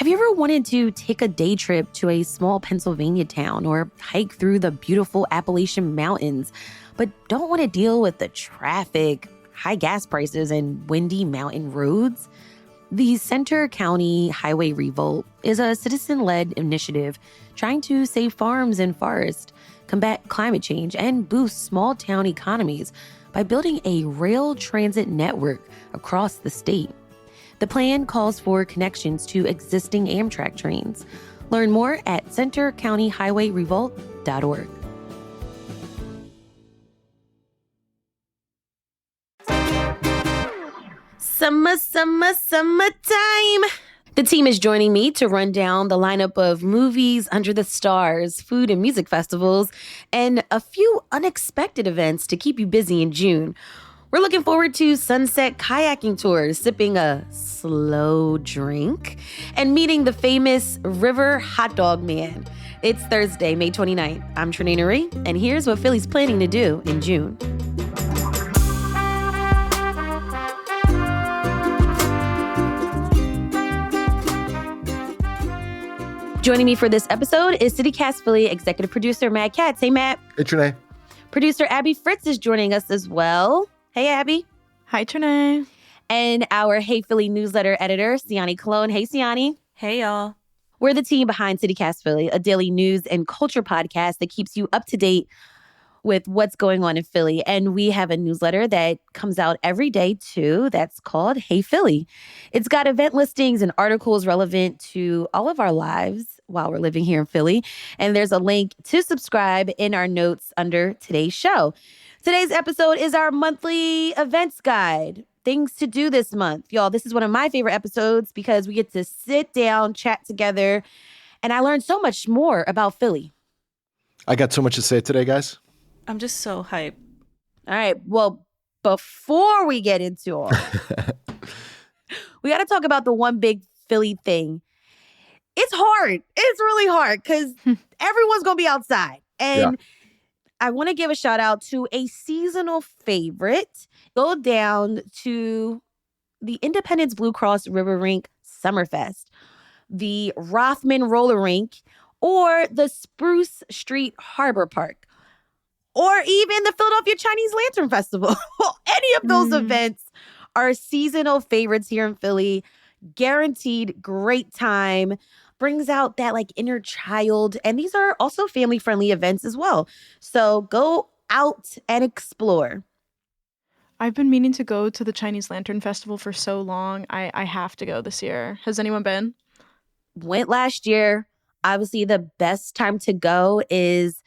Have you ever wanted to take a day trip to a small Pennsylvania town or hike through the beautiful Appalachian Mountains, but don't want to deal with the traffic, high gas prices, and windy mountain roads? The Center County Highway Revolt is a citizen-led initiative trying to save farms and forests, combat climate change, and boost small-town economies by building a rail transit network across the state. The plan calls for connections to existing Amtrak trains. Learn more at centercountyhighwayrevolt.org. Summertime. The team is joining me to run down the lineup of movies, Under the Stars, food and music festivals, and a few unexpected events to keep you busy in June. We're looking forward to sunset kayaking tours, sipping a slow drink, and meeting the famous River Hot Dog Man. It's Thursday, May 29th. I'm Trenae Nuri, and here's what Philly's planning to do in June. Joining me for this episode is CityCast Philly executive producer Matt Katz. Hey, Matt. Hey, Trenae. Producer Abby Fritz is joining us as well. Hey, Abby. Hi, Trenae. And our Hey Philly newsletter editor, Siani Cologne. Hey, Siani. Hey, y'all. We're the team behind CityCast Philly, a daily news and culture podcast that keeps you up to date with what's going on in Philly. And we have a newsletter that comes out every day, too, that's called Hey Philly. It's got event listings and articles relevant to all of our lives while we're living here in Philly. And there's a link to subscribe in our notes under today's show. Today's episode is our monthly events guide. Things to do this month. Y'all, this is one of my favorite episodes because we get to sit down, chat together, and I learned so much more about Philly. I got so much to say today, guys. I'm just so hyped. All right. Well, before we get into all, we got to talk about the one big Philly thing. It's hard. It's really hard because everyone's going to be outside. And I want to give a shout out to a seasonal favorite. Go down to the Independence Blue Cross River Rink Summerfest, the Rothman Roller Rink, or the Spruce Street Harbor Park, or even the Philadelphia Chinese Lantern Festival. Any of those events are seasonal favorites here in Philly. Guaranteed great time. Brings out that inner child. And these are also family-friendly events as well. So go out and explore. I've been meaning to go to the Chinese Lantern Festival for so long. I have to go this year. Has anyone been? Went last year. Obviously, the best time to go is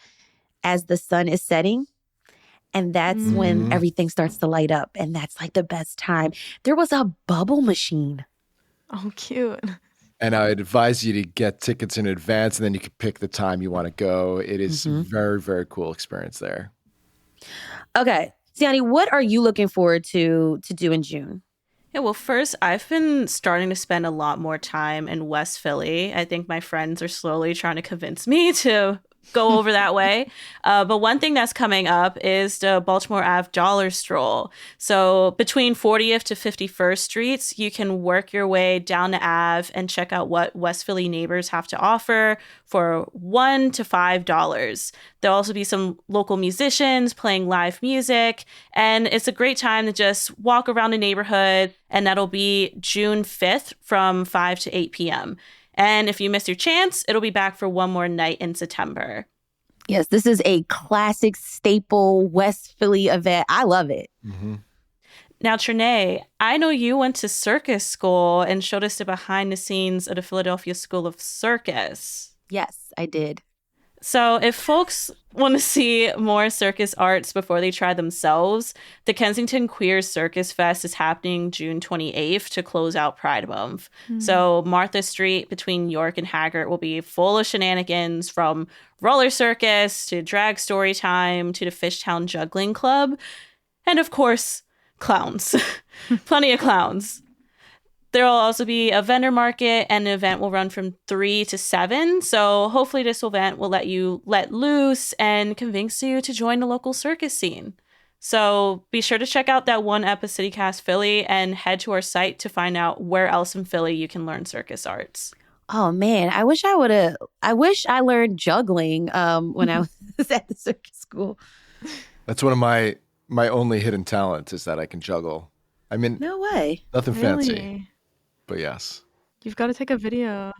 as the sun is setting. And that's when everything starts to light up. And that's the best time. There was a bubble machine. Oh, cute. And I would advise you to get tickets in advance, and then you can pick the time you want to go. It is a very, very cool experience there. Okay. Siani, what are you looking forward to do in June? Yeah, well, first, I've been starting to spend a lot more time in West Philly. I think my friends are slowly trying to convince me to go over that way. But one thing that's coming up is the Baltimore Ave Dollar Stroll. So between 40th to 51st Streets, you can work your way down the Ave and check out what West Philly neighbors have to offer for $1 to $5. There'll also be some local musicians playing live music. And it's a great time to just walk around the neighborhood. And that'll be June 5th from 5 to 8 p.m. And if you miss your chance, it'll be back for one more night in September. Yes, this is a classic staple West Philly event. I love it. Mm-hmm. Now, Trenae, I know you went to circus school and showed us the behind the scenes of the Philadelphia School of Circus. Yes, I did. So if folks want to see more circus arts before they try themselves, the Kensington Queer Circus Fest is happening June 28th to close out Pride Month. So Martha Street between York and Haggart will be full of shenanigans, from roller circus to drag story time to the Fishtown Juggling Club. And of course, clowns. Plenty of clowns. There will also be a vendor market, and the event will run from 3 to 7. So hopefully this event will let you let loose and convince you to join the local circus scene. So be sure to check out that one ep of CityCast Philly and head to our site to find out where else in Philly you can learn circus arts. Oh man, I wish I learned juggling when I was at the circus school. That's one of my only hidden talent is that I can juggle. I mean, No way. nothing fancy, Really? but yes. You've got to take a video.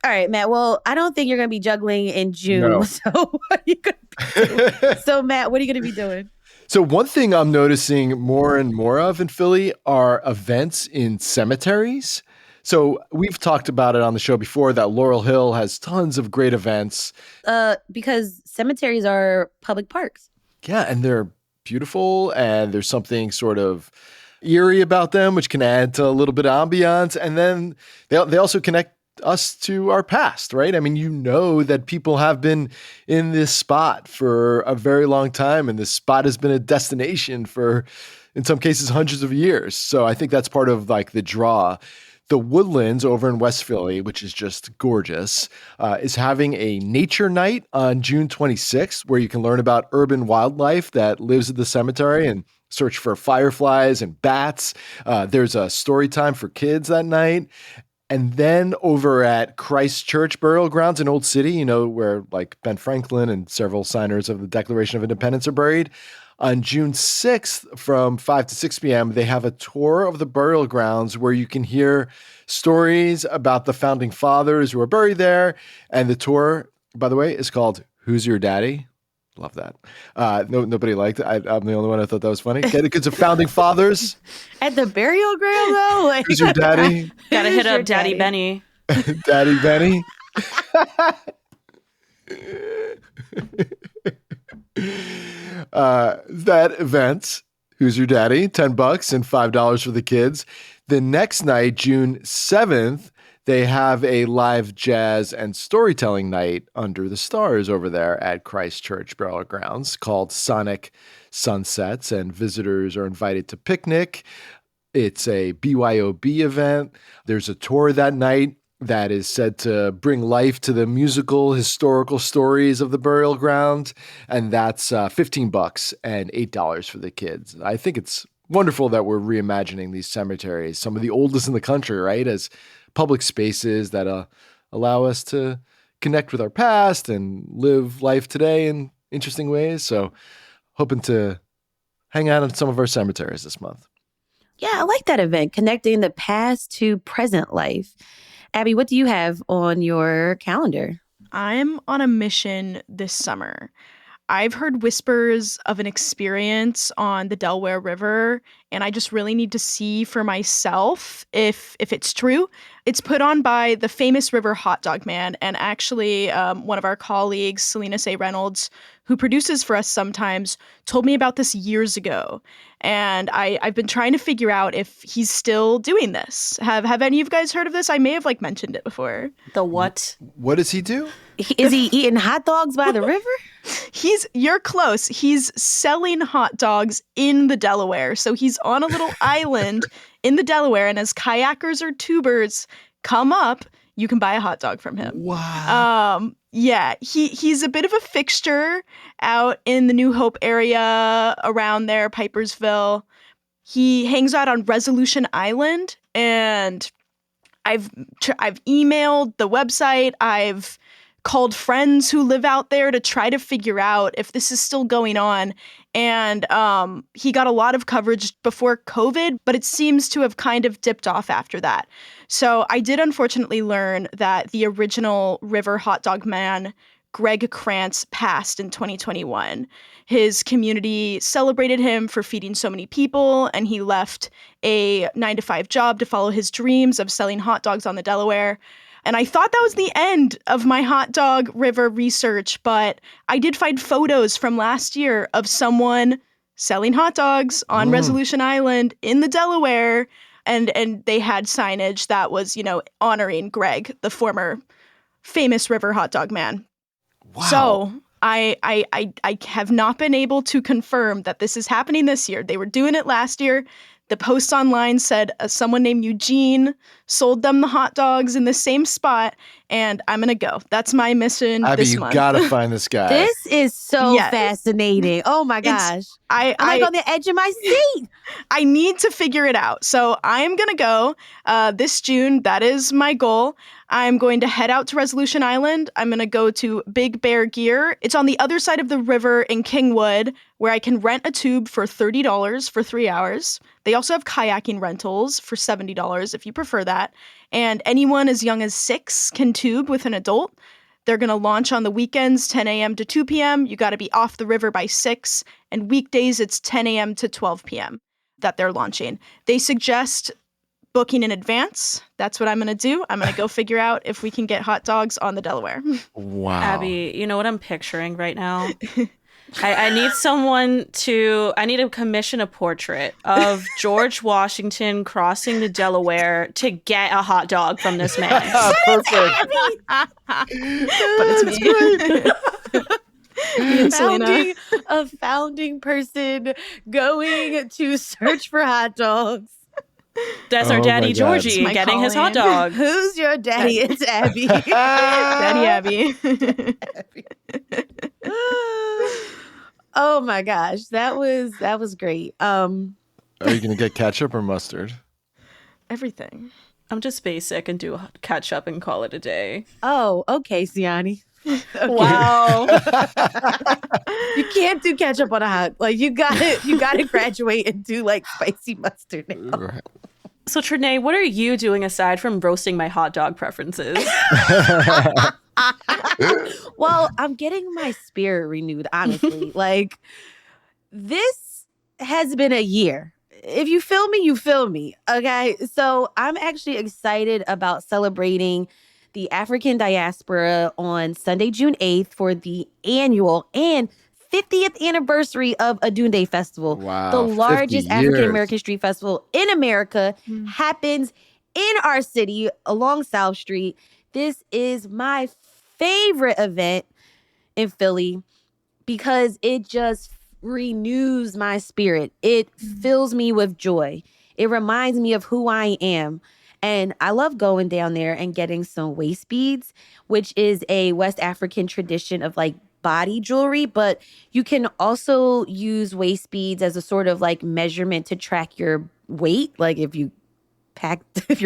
All right, Matt. Well, I don't think you're going to be juggling in June. No. So what are you going to be doing? So Matt, what are you going to be doing? So one thing I'm noticing more and more of in Philly are events in cemeteries. So we've talked about it on the show before that Laurel Hill has tons of great events. Because cemeteries are public parks. Yeah, and they're beautiful and there's something sort of eerie about them, which can add to a little bit of ambiance. And then they also connect us to our past, right? I mean, you know that people have been in this spot for a very long time, and this spot has been a destination for, in some cases, hundreds of years. So I think that's part of like the draw. The Woodlands over in West Philly, which is just gorgeous, is having a nature night on June 26th, where you can learn about urban wildlife that lives at the cemetery and search for fireflies and bats. There's a story time for kids that night. And then over at Christ Church Burial Grounds in Old City, you know, where like Ben Franklin and several signers of the Declaration of Independence are buried, on June 6th from 5 to 6 p.m., they have a tour of the burial grounds where you can hear stories about the founding fathers who are buried there. And the tour, by the way, is called Who's Your Daddy? Love that. Nobody liked it. I'm the only one who thought that was funny. Get it? Because of founding fathers. At the burial ground, though? Like, Who's your daddy? Gotta who's hit your up Daddy Benny. Daddy Benny. That event, Who's Your Daddy? $10 and $5 for the kids. The next night, June 7th, they have a live jazz and storytelling night under the stars over there at Christ Church Burial Grounds called Sonic Sunsets, and visitors are invited to picnic. It's a BYOB event. There's a tour that night that is said to bring life to the musical historical stories of the burial ground, and that's $15 and $8 for the kids. I think it's wonderful that we're reimagining these cemeteries, some of the oldest in the country, right, as public spaces that allow us to connect with our past and live life today in interesting ways. So hoping to hang out in some of our cemeteries this month. Yeah, I like that event, connecting the past to present life. Abby, what do you have on your calendar? I'm on a mission this summer. I've heard whispers of an experience on the Delaware River, and I just really need to see for myself if it's true. It's put on by the famous River Hot Dog Man, and actually one of our colleagues, Selena Say Reynolds, who produces for us sometimes, told me about this years ago. And I've been trying to figure out if he's still doing this. Have any of you guys heard of this? I may have mentioned it before. The what? What does he do? Is he eating hot dogs by the river? You're close. He's selling hot dogs in the Delaware. So he's on a little island in the Delaware, and as kayakers or tubers come up, you can buy a hot dog from him. Wow. Yeah, he's a bit of a fixture out in the New Hope area around there, Pipersville. He hangs out on Resolution Island, and I've emailed the website. I've called friends who live out there to try to figure out if this is still going on. And he got a lot of coverage before COVID, but it seems to have kind of dipped off after that. So I did unfortunately learn that the original River Hot Dog Man, Greg Krantz, passed in 2021. His community celebrated him for feeding so many people, and he left a 9-to-5 job to follow his dreams of selling hot dogs on the Delaware. And I thought that was the end of my hot dog river research, but I did find photos from last year of someone selling hot dogs on Resolution Island in the Delaware, and they had signage that was, honoring Greg, the former famous River Hot Dog Man. Wow. So I have not been able to confirm that this is happening this year. They were doing it last year. The posts online said someone named Eugene sold them the hot dogs in the same spot, and I'm going to go. That's my mission Abby, this you month. gotta find this guy. This is so Yes. fascinating. Oh my gosh. I'm like on the edge of my seat. I need to figure it out. So I'm going to go this June. That is my goal. I'm going to head out to Resolution Island. I'm going to go to Big Bear Gear. It's on the other side of the river in Kingwood, where I can rent a tube for $30 for 3 hours. They also have kayaking rentals for $70 if you prefer that. And anyone as young as 6 can tube with an adult. They're going to launch on the weekends, 10 a.m. to 2 p.m. You got to be off the river by 6. And weekdays, it's 10 a.m. to 12 p.m. that they're launching. They suggest booking in advance. That's what I'm going to do. I'm going to go figure out if we can get hot dogs on the Delaware. Wow. Abby, you know what I'm picturing right now? I need to commission a portrait of George Washington crossing the Delaware to get a hot dog from this man. Perfect. But it's me. Me and Selena. A founding person going to search for hot dogs. That's Oh our my daddy God. It's Georgie my getting his hot calling. dog. Who's your daddy? It's Abby. Daddy Abby. Oh my gosh, that was great. Are you gonna get ketchup or mustard? Everything. I'm just basic and do catch up and call it a day. Oh, okay, Siani. Okay. Wow. You can't do ketchup on a hot. Like you gotta graduate and do like spicy mustard now. Right. So Trinae, what are you doing aside from roasting my hot dog preferences? Well, I'm getting my spirit renewed, honestly. Like this has been a year. If you feel me, you feel me. Okay. So I'm actually excited about celebrating the African diaspora on Sunday, June 8th for the annual and 50th anniversary of Adunde Festival. Wow, The 50 largest African years. American street festival in America happens in our city along South Street. This is my favorite event in Philly because it just renews my spirit. It fills me with joy. It reminds me of who I am. And I love going down there and getting some waist beads, which is a West African tradition of like body jewelry, but you can also use waist beads as a sort of like measurement to track your weight. Like if you're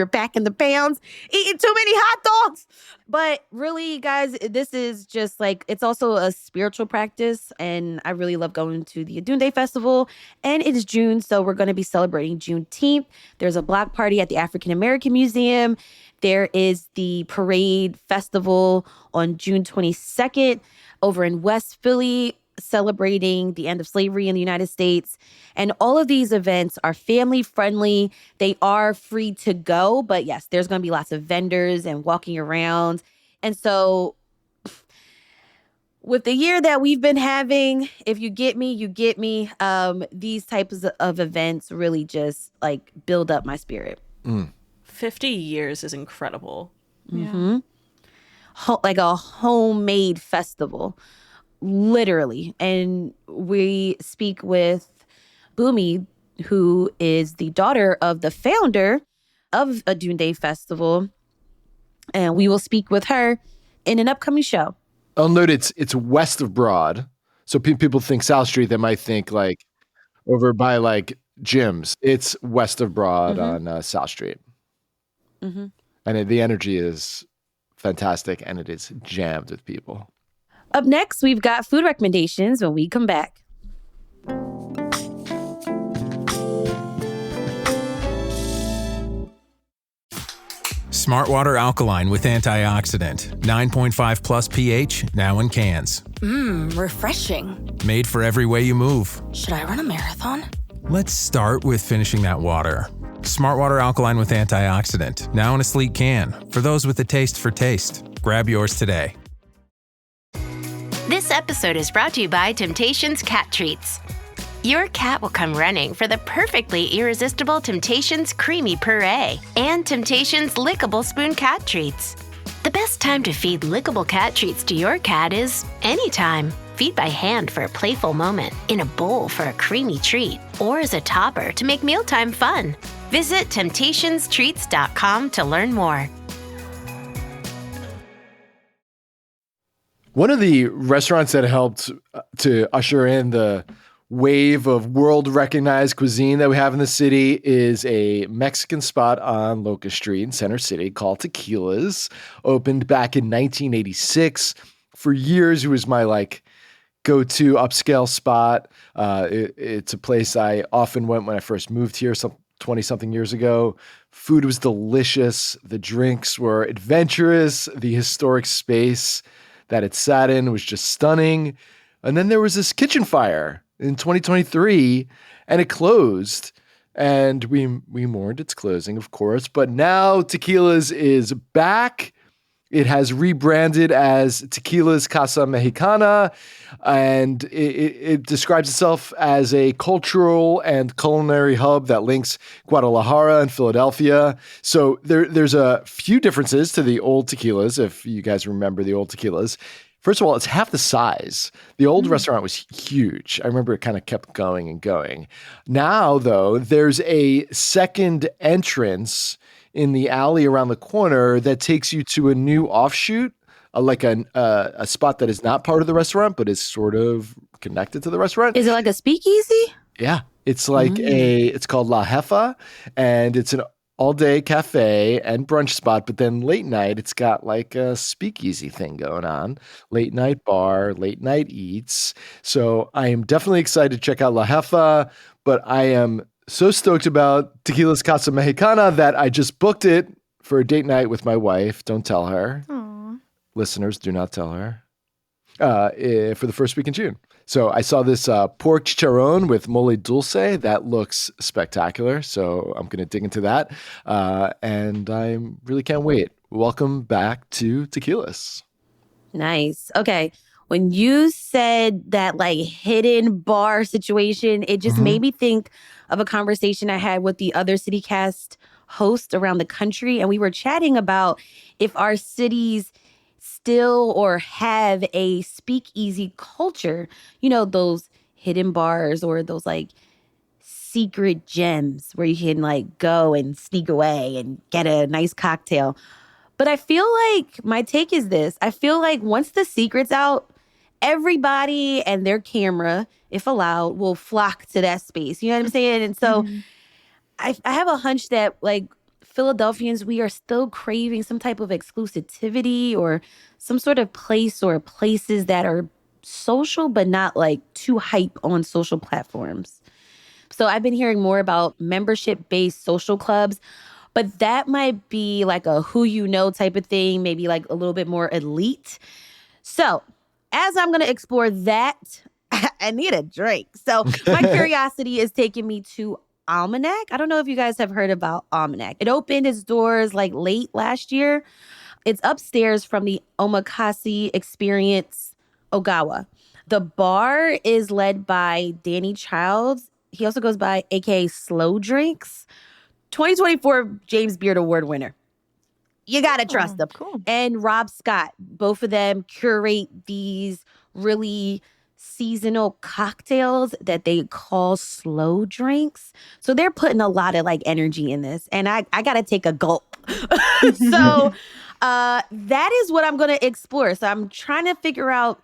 packing the pounds, eating too many hot dogs. But really, guys, this is just like, it's also a spiritual practice. And I really love going to the Adunde Festival. And it is June, so we're going to be celebrating Juneteenth. There's a block party at the African American Museum. There is the Parade Festival on June 22nd over in West Philly, celebrating the end of slavery in the United States. And all of these events are family friendly. They are free to go, but yes, there's going to be lots of vendors and walking around. And so with the year that we've been having, if you get me, you get me. These types of events really just like build up my spirit. 50 years is incredible. Mm-hmm. Like a homemade festival. Literally. And we speak with Bumi, who is the daughter of the founder of Adunde Festival. And we will speak with her in an upcoming show. I'll note it's west of Broad. So people think South Street, they might think like over by like gyms. It's west of Broad on South Street. Mm-hmm. And the energy is fantastic and it is jammed with people. Up next, we've got food recommendations when we come back. Smart Water Alkaline with antioxidant. 9.5 plus pH, now in cans. Refreshing. Made for every way you move. Should I run a marathon? Let's start with finishing that water. Smart Water Alkaline with antioxidant, now in a sleek can. For those with a taste for taste. Grab yours today. This episode is brought to you by Temptations Cat Treats. Your cat will come running for the perfectly irresistible Temptations Creamy Puree and Temptations Lickable Spoon Cat Treats. The best time to feed lickable cat treats to your cat is anytime. Feed by hand for a playful moment, in a bowl for a creamy treat, or as a topper to make mealtime fun. Visit temptationstreats.com to learn more. One of the restaurants that helped to usher in the wave of world-recognized cuisine that we have in the city is a Mexican spot on Locust Street in Center City called Tequila's. Opened back in 1986. For years, it was my go-to upscale spot. It's a place I often went when I first moved here 20-something years ago. Food was delicious. The drinks were adventurous. The historic space that it sat in was just stunning. And then there was this kitchen fire in 2023, and it closed. And we mourned its closing, of course. But now Tequila's is back. It has rebranded as Tequila's Casa Mexicana, and it describes itself as a cultural and culinary hub that links Guadalajara and Philadelphia. So there's a few differences to the old Tequila's, if you guys remember the old Tequila's. First of all, it's half the size. The old restaurant was huge. I remember it kind of kept going and going. Now, though, there's a second entrance in the alley around the corner that takes you to a new offshoot, a spot that is not part of the restaurant, but is sort of connected to the restaurant. Is it like a speakeasy? Yeah. It's it's called La Jefa, and it's an all-day cafe and brunch spot, but then late night, it's got like a speakeasy thing going on. Late night bar, late night eats. So I am definitely excited to check out La Jefa, but I am so stoked about Tequila's Casa Mexicana that I just booked it for a date night with my wife. Don't tell her. Aww. Listeners, do not tell her. For the first week in June. So I saw this pork chicharron with mole dulce. That looks spectacular. So I'm going to dig into that. And I really can't wait. Welcome back to Tequila's. Nice. Okay. When you said that hidden bar situation, it just made me think of a conversation I had with the other CityCast hosts around the country. And we were chatting about if our cities still or have a speakeasy culture, those hidden bars or those secret gems where you can go and sneak away and get a nice cocktail. But I feel like my take is this. I feel like once the secret's out, everybody and their camera, if allowed, will flock to that space. You know what I'm saying? And so I have a hunch that Philadelphians, we are still craving some type of exclusivity or some sort of place or places that are social, but not too hype on social platforms. So I've been hearing more about membership-based social clubs, but that might be a who you know type of thing, maybe a little bit more elite. So as I'm going to explore that, I need a drink. So my curiosity is taking me to Almanac. I don't know if you guys have heard about Almanac. It opened its doors late last year. It's upstairs from the Omakase Experience Ogawa. The bar is led by Danny Childs. He also goes by AKA Slow Drinks, 2024 James Beard Award winner. You got to trust them. Cool. And Rob Scott. Both of them curate these really seasonal cocktails that they call slow drinks. So they're putting a lot of energy in this. And I got to take a gulp. So that is what I'm going to explore. So I'm trying to figure out,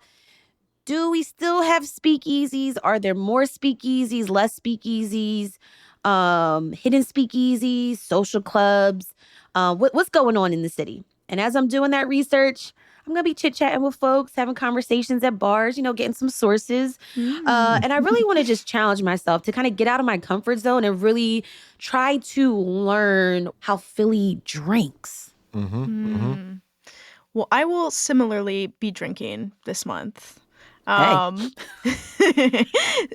do we still have speakeasies? Are there more speakeasies, less speakeasies, hidden speakeasies, social clubs? What's going on in the city? And as I'm doing that research, I'm going to be chit-chatting with folks, having conversations at bars, getting some sources. And I really want to just challenge myself to kind of get out of my comfort zone and really try to learn how Philly drinks. Well, I will similarly be drinking this month. Hey.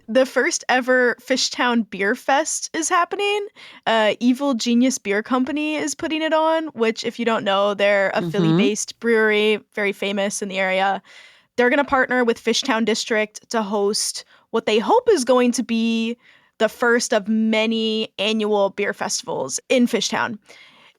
The first ever Fishtown Beer Fest is happening. Evil Genius Beer Company is putting it on, which, if you don't know, they're a Philly-based brewery, very famous in the area. They're going to partner with Fishtown District to host what they hope is going to be the first of many annual beer festivals in Fishtown.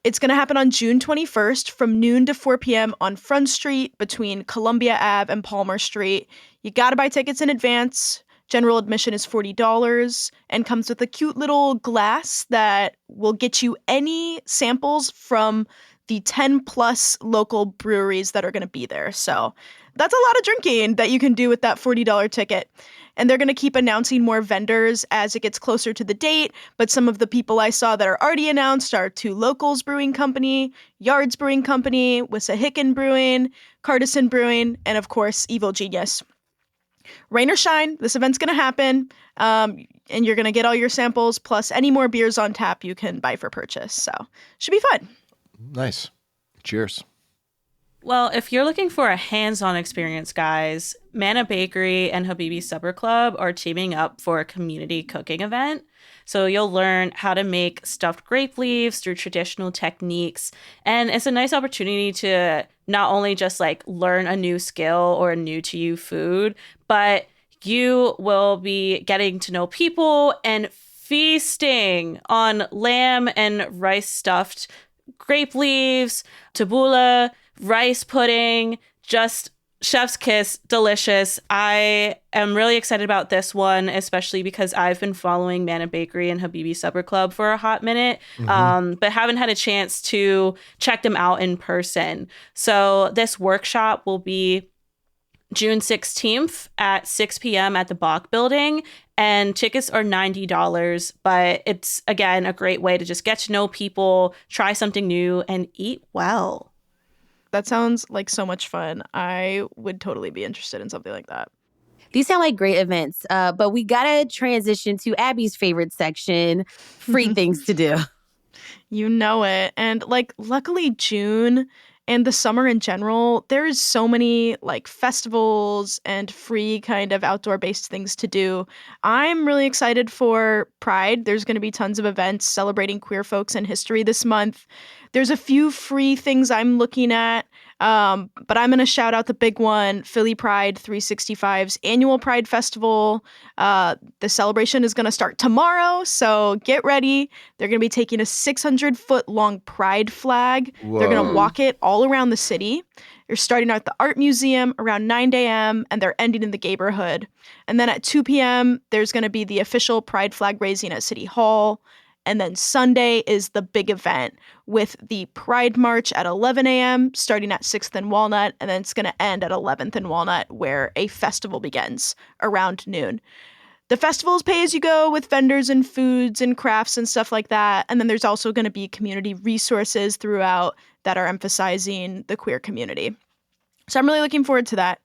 It's going to happen on June 21st from noon to 4 p.m. on Front Street between Columbia Ave and Palmer Street. You got to buy tickets in advance. General admission is $40 and comes with a cute little glass that will get you any samples from the 10 plus local breweries that are going to be there. So that's a lot of drinking that you can do with that $40 ticket. And they're going to keep announcing more vendors as it gets closer to the date. But some of the people I saw that are already announced are Two Locals Brewing Company, Yards Brewing Company, Wissahickon Brewing, Cartison Brewing, and of course, Evil Genius. Rain or shine, this event's going to happen. And you're going to get all your samples plus any more beers on tap you can buy for purchase. So should be fun. Nice. Cheers. Well, if you're looking for a hands-on experience, guys, Mana Bakery and Habibi Supper Club are teaming up for a community cooking event. So you'll learn how to make stuffed grape leaves through traditional techniques. And it's a nice opportunity to not only just like learn a new skill or a new to you food, but you will be getting to know people and feasting on lamb and rice stuffed grape leaves, tabbouleh, rice pudding, just chef's kiss, delicious. I am really excited about this one, especially because I've been following Mana Bakery and Habibi Supper Club for a hot minute, but haven't had a chance to check them out in person. So this workshop will be June 16th at 6 p.m. at the Bach Building, and tickets are $90, but it's, again, a great way to just get to know people, try something new, and eat well. That sounds like so much fun. I would totally be interested in something like that. These sound like great events, but we got to transition to Abby's favorite section, free things to do. You know it. And like, luckily, June and the summer in general, there's so many like festivals and free kind of outdoor based things to do. I'm really excited for Pride. There's going to be tons of events celebrating queer folks and history this month. There's a few free things I'm looking at, but I'm going to shout out the big one, Philly Pride 365's annual Pride Festival. The celebration is going to start tomorrow, so get ready. They're going to be taking a 600-foot long Pride flag. Whoa. They're going to walk it all around the city. They're starting at the Art Museum around 9 a.m., and they're ending in the Gayborhood. And then at 2 p.m., there's going to be the official Pride flag raising at City Hall. And then Sunday is the big event with the Pride March at 11 a.m., starting at 6th and Walnut, and then it's going to end at 11th and Walnut, where a festival begins around noon. The festival is pay as you go with vendors and foods and crafts and stuff like that. And then there's also going to be community resources throughout that are emphasizing the queer community. So I'm really looking forward to that.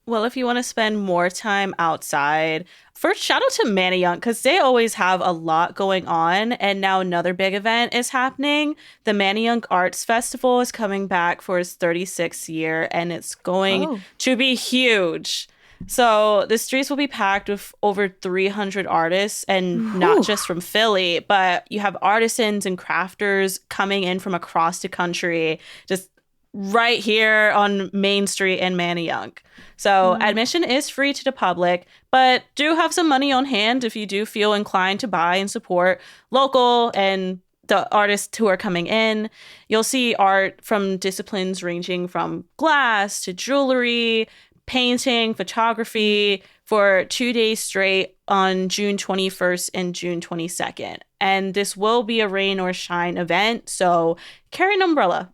Well, if you want to spend more time outside, first shout out to Manayunk because they always have a lot going on. And now another big event is happening. The Manayunk Arts Festival is coming back for its 36th year, and it's going to be huge. So the streets will be packed with over 300 artists, and not just from Philly, but you have artisans and crafters coming in from across the country, just right here on Main Street in Manayunk. So admission is free to the public, but do have some money on hand if you do feel inclined to buy and support local and the artists who are coming in. You'll see art from disciplines ranging from glass to jewelry, painting, photography for 2 days straight on June 21st and June 22nd. And this will be a rain or shine event, so carry an umbrella.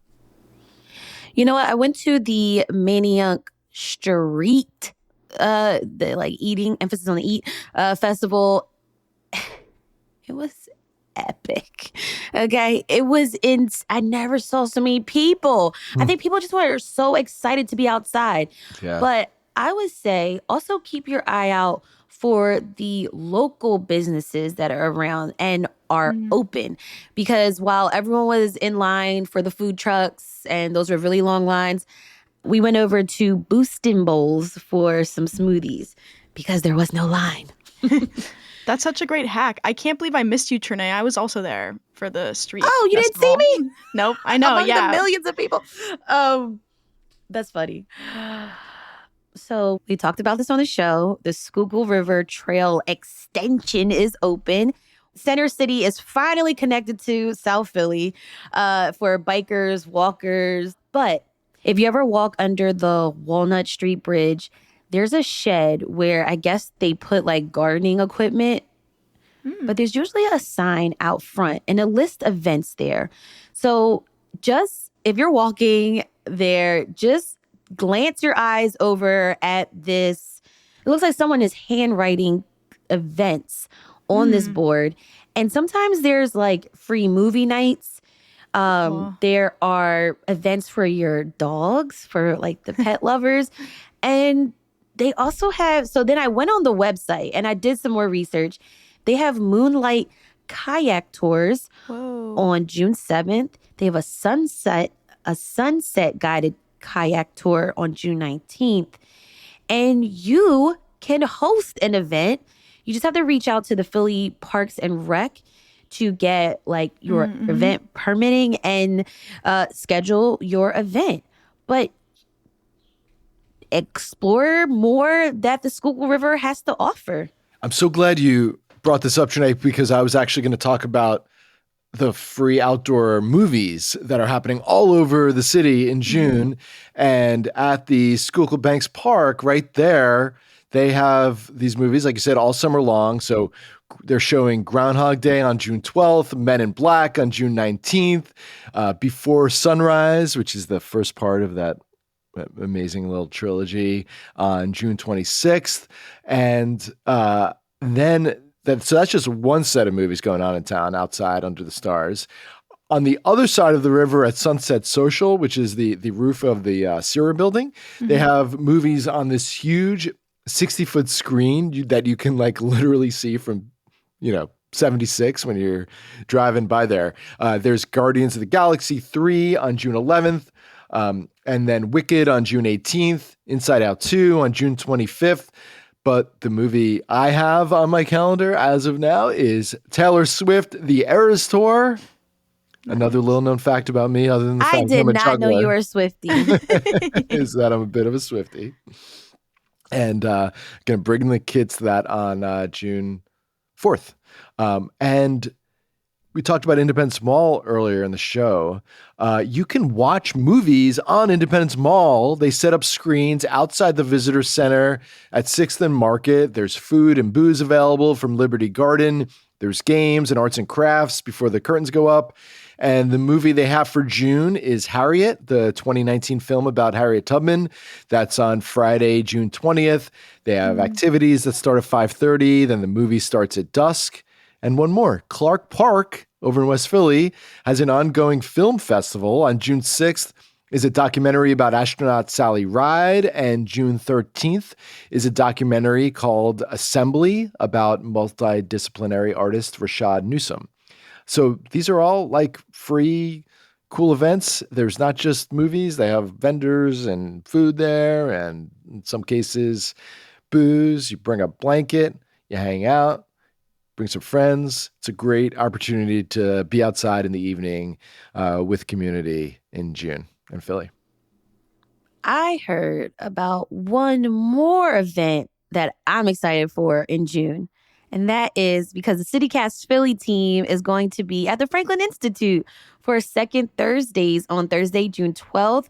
You know what? I went to the Manayunk Street, the like eating, emphasis on the eat, festival. It was epic. Okay. It was I never saw so many people. I think people just were so excited to be outside. Yeah. But I would say also keep your eye out for the local businesses that are around and are open. Because while everyone was in line for the food trucks, and those were really long lines, we went over to Boostin' Bowls for some smoothies because there was no line. That's such a great hack. I can't believe I missed you, Trinae. I was also there for the street. Oh, you festival. didn't see me? Nope. I know. Among Yeah. the millions of people. That's funny. So we talked about this on the show. The Schuylkill River Trail extension is open. Center City is finally connected to South Philly for bikers, walkers. But if you ever walk under the Walnut Street Bridge, there's a shed where I guess they put like gardening equipment, but there's usually a sign out front and a list of events there. So just if you're walking there, just glance your eyes over at this. It looks like someone is handwriting events on this board. And sometimes there's like free movie nights. There are events for your dogs, for like the pet lovers. And they also have, so then I went on the website and I did some more research. They have moonlight kayak tours on June 7th. They have a sunset guided kayak tour on June 19th. And you can host an event. You just have to reach out to the Philly Parks and Rec to get like your event permitting and schedule your event. But explore more that the Schuylkill River has to offer. I'm so glad you brought this up, Janae, because I was actually going to talk about the free outdoor movies that are happening all over the city in June. And at the Schuylkill Banks Park right there, they have these movies, like you said, all summer long. So they're showing Groundhog Day on June 12th, Men in Black on June 19th, Before Sunrise, which is the first part of that amazing little trilogy, on June 26th. And so that's just one set of movies going on in town outside under the stars. On the other side of the river at Sunset Social, which is the roof of the Sierra building, they have movies on this huge 60-foot screen that you can like literally see from, 76 when you're driving by there. There's Guardians of the Galaxy 3 on June 11th, and then Wicked on June 18th, Inside Out 2 on June 25th. But the movie I have on my calendar as of now is Taylor Swift, The Eras Tour. Another little known fact about me, other than the fact I did I'm a not know you were a Swiftie. is that I'm a bit of a Swiftie. And going to bring the kids to that on June 4th. And we talked about Independence Mall earlier in the show. You can watch movies on Independence Mall. They set up screens outside the visitor center at 6th and Market. There's food and booze available from Liberty Garden. There's games and arts and crafts before the curtains go up. And the movie they have for June is Harriet, the 2019 film about Harriet Tubman. That's on Friday, June 20th. They have activities that start at 5:30. Then the movie starts at dusk. And one more, Clark Park over in West Philly has an ongoing film festival. On June 6th is a documentary about astronaut Sally Ride. And June 13th is a documentary called Assembly about multidisciplinary artist Rashad Newsom. So these are all like free, cool events. There's not just movies. They have vendors and food there, and in some cases, booze. You bring a blanket, you hang out, bring some friends. It's a great opportunity to be outside in the evening with community in June in Philly. I heard about one more event that I'm excited for in June. And that is because the CityCast Philly team is going to be at the Franklin Institute for Second Thursdays on Thursday, June 12th.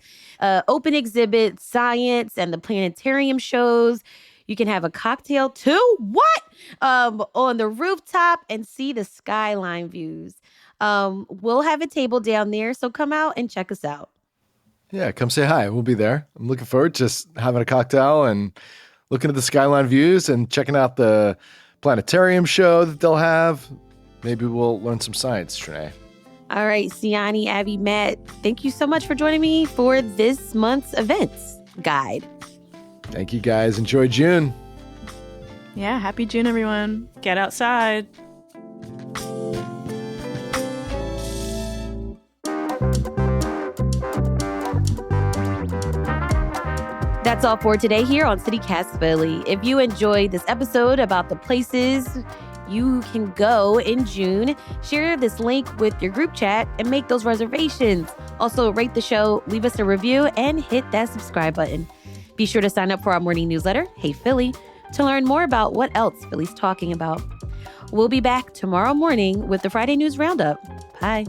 Open exhibit, science, and the planetarium shows. You can have a cocktail too. What? On the rooftop and see the skyline views. We'll have a table down there, so come out and check us out. Yeah, come say hi. We'll be there. I'm looking forward to just having a cocktail and looking at the skyline views and checking out the planetarium show that they'll have. Maybe we'll learn some science, Trinae. All right, Siani, Abby, Matt, thank you so much for joining me for this month's events guide. Thank you, guys. Enjoy June. Yeah, happy June, everyone. Get outside. That's all for today here on CityCast Philly. If you enjoyed this episode about the places you can go in June, share this link with your group chat and make those reservations. Also, rate the show, leave us a review, and hit that subscribe button. Be sure to sign up for our morning newsletter, Hey Philly, to learn more about what else Philly's talking about. We'll be back tomorrow morning with the Friday News Roundup. Bye.